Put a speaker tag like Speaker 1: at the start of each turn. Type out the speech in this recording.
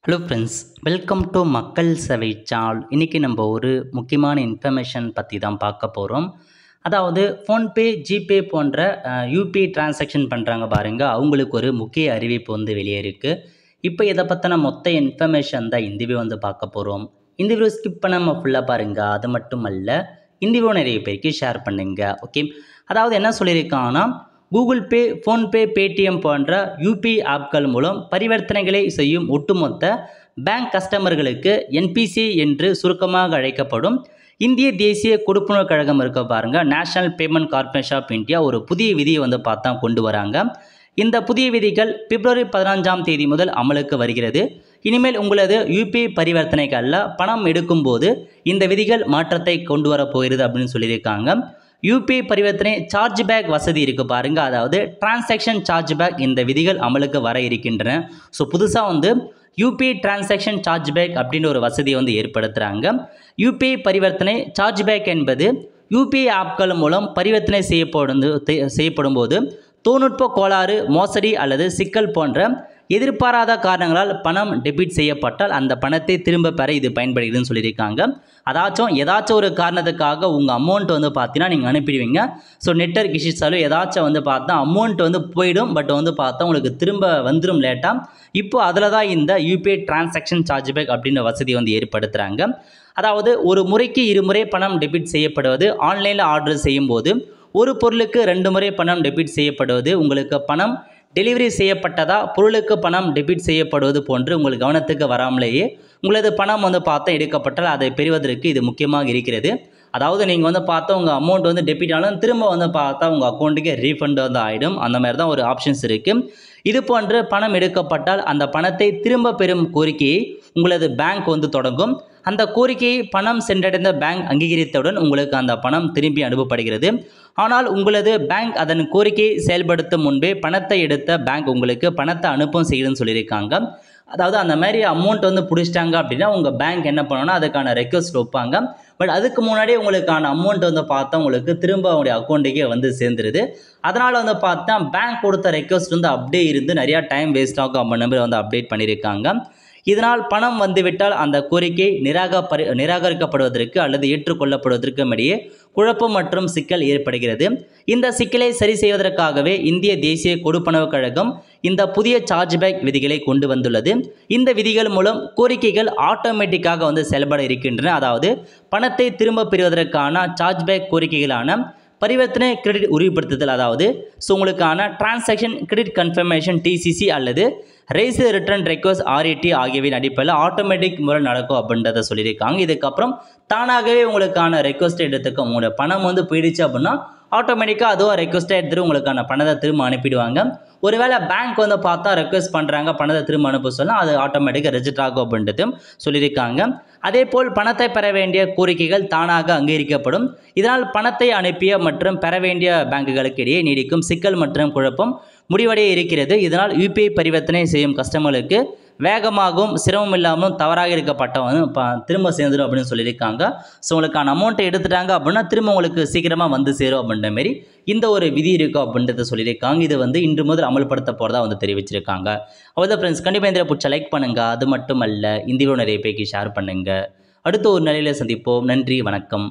Speaker 1: Hello friends, welcome to மக்கள் சேவை சால். இன்றைக்கி நம்ம ஒரு முக்கியமான இன்ஃபர்மேஷன் பற்றி தான் பார்க்க போகிறோம். அதாவது ஃபோன்பே, ஜிபே போன்ற யூபிஐ டிரான்சாக்ஷன் பண்ணுறாங்க பாருங்க, அவங்களுக்கு ஒரு முக்கிய அறிவிப்பு வெளியே இருக்குது. இப்போ இதை பற்றின மொத்த இன்ஃபர்மேஷன் தான் இந்த வீடியோ பார்க்க போகிறோம். இந்த வீடியோ ஸ்கிப் பண்ணாமல் ஃபுல்லாக பாருங்கள். அது மட்டும் அல்ல, இந்த வீடியோ நிறைய பேருக்கு ஷேர் பண்ணுங்க. ஓகே, அதாவது என்ன சொல்லியிருக்காங்கன்னா, கூகுள் பே, ஃபோன்பே, பேடிஎம் போன்ற யூபிஐ ஆப்கள் மூலம் பரிவர்த்தனைகளை செய்யும் ஒட்டுமொத்த பேங்க் கஸ்டமர்களுக்கு என்பிசி என்று சுருக்கமாக அழைக்கப்படும் இந்திய தேசிய கொடுப்பனவு கழகம் இருக்க பாருங்க, national payment corporation of India ஒரு புதிய விதியை பார்த்தா கொண்டு வராங்க. இந்த புதிய விதிகள் பிப்ரவரி 15ஆம் தேதி முதல் அமலுக்கு வருகிறது. இனிமேல் உங்களது யூபிஐ பரிவர்த்தனைகளில் பணம் எடுக்கும்போது இந்த விதிகள் மாற்றத்தை கொண்டு வர போகிறது அப்படின்னு சொல்லியிருக்காங்க. யூபிஐ பரிவர்த்தனை சார்ஜ் பேக் வசதி இருக்குது பாருங்கள், அதாவது டிரான்சாக்ஷன் சார்ஜ் பேக் இந்த விதிகள் அமலுக்கு வர இருக்கின்றன. ஸோ புதுசாக யூபிஐ டிரான்சாக்ஷன் சார்ஜ் பேக் அப்படின்ற ஒரு வசதியை ஏற்படுத்துகிறாங்க. யூபிஐ பரிவர்த்தனை சார்ஜ் பேக் என்பது யூபிஐ ஆப்கள் மூலம் பரிவர்த்தனை செய்யப்படும் போது தொழில்நுட்ப கோளாறு, மோசடி அல்லது சிக்கல் போன்ற எதிர்பாராத காரணங்களால் பணம் டெபிட் செய்யப்பட்டால் அந்த பணத்தை திரும்ப பெற இது பயன்படுகிறதுன்னு சொல்லியிருக்காங்க. ஏதாச்சும் ஒரு காரணத்துக்காக உங்கள் அமௌண்ட் பார்த்தீங்கன்னா நீங்கள் அனுப்பிடுவீங்க. ஸோ நெட்வொர்க் இஷ்யூஸாலும் ஏதாச்சும் பார்த்தா அமௌண்ட் போயிடும். பட் பார்த்தா உங்களுக்கு திரும்ப வந்துடும் லேட்டாக. இப்போ அதில் தான் இந்த யூபிஐ டிரான்சாக்ஷன் சார்ஜ் பேக் அப்படின்ற வசதி ஏற்படுத்துகிறாங்க. அதாவது ஒரு முறைக்கு இருமுறை பணம் டெபிட் செய்யப்படுவது, ஆன்லைனில் ஆர்டர் செய்யும்போது ஒரு பொருளுக்கு 2 முறை பணம் டெபிட் செய்யப்படுவது, உங்களுக்கு பணம் டெலிவரி செய்யப்பட்டதா பொருளுக்கு பணம் டெபிட் செய்யப்படுவது போன்று உங்கள் கவனத்துக்கு வராமலேயே உங்களது பணம் பார்த்தா எடுக்கப்பட்டால் அதை பெறுவதற்கு இது முக்கியமாக இருக்கிறது. அதாவது நீங்கள் பார்த்தா உங்கள் அமௌண்ட் டெபிட் ஆனாலும் திரும்ப பார்த்தா உங்கள் அக்கௌண்ட்டுக்கு ரீஃபண்ட் ஆகிடும். அந்த மாதிரி தான் ஒரு ஆப்ஷன்ஸ் இருக்குது. இது போன்று பணம் எடுக்கப்பட்டால் அந்த பணத்தை திரும்ப பெறும் கோரிக்கையை உங்களது பேங்க் தொடங்கும். அந்த கோரிக்கையை பணம் சென்றடைந்த பேங்க் அங்கீகரித்தவுடன் உங்களுக்கு அந்த பணம் திரும்பி அனுப்பப்படுகிறது. ஆனால் உங்களது பேங்க் அதன் கோரிக்கையை செயல்படுத்தும் முன்பே பணத்தை எடுத்த பேங்க் உங்களுக்கு பணத்தை அனுப்பும் செய்யுதுன்னு சொல்லியிருக்காங்க. அதாவது அந்த மாதிரி அமௌண்ட் பிடிச்சிட்டாங்க அப்படின்னா உங்கள் பேங்க் என்ன பண்ணணும்னா அதுக்கான ரெக்வஸ்ட் வைப்பாங்க. பட் அதுக்கு முன்னாடியே உங்களுக்கான அமௌண்ட் பார்த்தா உங்களுக்கு திரும்ப அவங்களுடைய அக்கௌண்ட்டுக்கே சேர்ந்துருது. அதனால் பார்த்தா பேங்க் கொடுத்த ரெக்வஸ்ட் அப்படியே இருந்து நிறையா டைம் வேஸ்ட் ஆகும். நம்ம நம்பர் அப்டேட் பண்ணியிருக்காங்க. இதனால் பணம் வந்துவிட்டால் அந்த கோரிக்கை நிராகரிக்கப்படுவதற்கு அல்லது ஏற்றுக்கொள்ளப்படுவதற்கும் இடையே குழப்பம் மற்றும் சிக்கல் ஏற்படுகிறது. இந்த சிக்கலை சரி செய்வதற்காகவே இந்திய தேசிய கொடுப்பனவு கழகம் இந்த புதிய சார்ஜ் பேக் விதிகளை கொண்டு வந்துள்ளது. இந்த விதிகள் மூலம் கோரிக்கைகள் ஆட்டோமேட்டிக்காக செயல்பட இருக்கின்றன. அதாவது பணத்தை திரும்ப பெறுவதற்கான சார்ஜ் பேக் கோரிக்கைகளான பரிவர்த்தனை கிரெடிட் உறுதிப்படுத்துதல், அதாவது உங்களுக்கான டிரான்சாக்ஷன் கிரெடிட் கன்ஃபர்மேஷன் டிசிசி அல்லது ரைஸ் ரிட்டர்ன் ரெக்வஸ்ட் ஆர்இடி ஆகியவின் அடிப்படையில் ஆட்டோமேட்டிக் முறை நடக்கும் அப்படின்றத சொல்லியிருக்காங்க. இதுக்கப்புறம் தானாகவே உங்களுக்கான ரெக்வஸ்ட் எடுத்துக்கும். உங்களோட பணம் போயிடுச்சு அப்படின்னா ஆட்டோமேட்டிக்காக அதுவும் ரெக்வஸ்ட்டாக எடுத்துகிட்டு உங்களுக்கான பணத்தை திரும்ப அனுப்பிடுவாங்க. ஒருவேளை பேங்க் பார்த்தா ரெக்வஸ்ட் பண்ணுறாங்க பணத்தை திரும்ப அனுப்ப சொன்னால் அது ஆட்டோமேட்டிக்காக ரெஜிஸ்டர் ஆகும் அப்படின்றதும் சொல்லியிருக்காங்க. அதே போல் பணத்தை பெற வேண்டிய கோரிக்கைகள் தானாக அங்கீகரிக்கப்படும். இதனால் பணத்தை அனுப்பிய மற்றும் பெற வேண்டிய பேங்குகளுக்கு இடையே நீடிக்கும் சிக்கல் மற்றும் குழப்பம் முடிவடைய இருக்கிறது. இதனால் யூபிஐ பரிவர்த்தனை செய்யும் கஸ்டமர்களுக்கு வேகமாகவும் சிரமம் இல்லாமல் தவறாக இருக்கப்பட்டவங்க திரும்ப சேர்ந்துடும் அப்படின்னு சொல்லியிருக்காங்க. ஸோ உங்களுக்கான அமௌண்ட்டை எடுத்துட்டாங்க அப்படின்னா திரும்ப உங்களுக்கு சீக்கிரமாக சேரும் அப்படின்ற மாரி இந்த ஒரு விதி இருக்கும் அப்படின்றத சொல்லியிருக்காங்க. இது இன்று முதல் அமல்படுத்த போகிறதா தெரிவிச்சிருக்காங்க. அவ்வளோதான் ஃப்ரெண்ட்ஸ், கண்டிப்பாக இந்த பிடிச்ச லைக் பண்ணுங்கள். அது மட்டும் அல்ல, இந்த வீடியோ நிறைய பேருக்கு ஷேர் பண்ணுங்கள். அடுத்த ஒரு நிலையில் சந்திப்போம். நன்றி, வணக்கம்.